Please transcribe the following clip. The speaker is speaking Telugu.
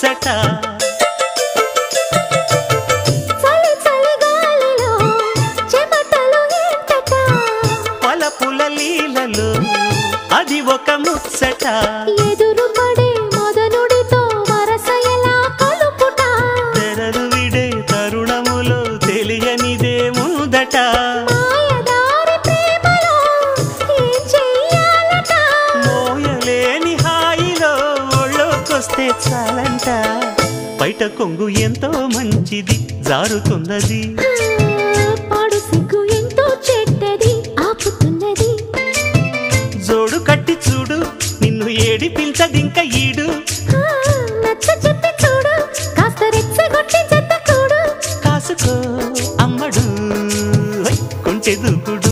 ముచ్చట పలపుల లీలలో అది ఒక ముచ్చట ఎదురు పడే మదనుడితో వరస ఎలా కలుపుట తెరలు విడే తరుణములో తెలియనిదే ముందట మాయదారి ప్రేమలో ఏం చెయ్యాలట మోయలేని హాయిలో ఒళ్ళోకొస్తే చాలంట బయట కొంగు ఎంతో మంచిది జారుతున్నది పాడు సిగ్గు ఎంతో చెడ్డది ఆపుతున్నది జోడు కట్టి చూడు నిన్ను ఏడిపించదింక ఈడు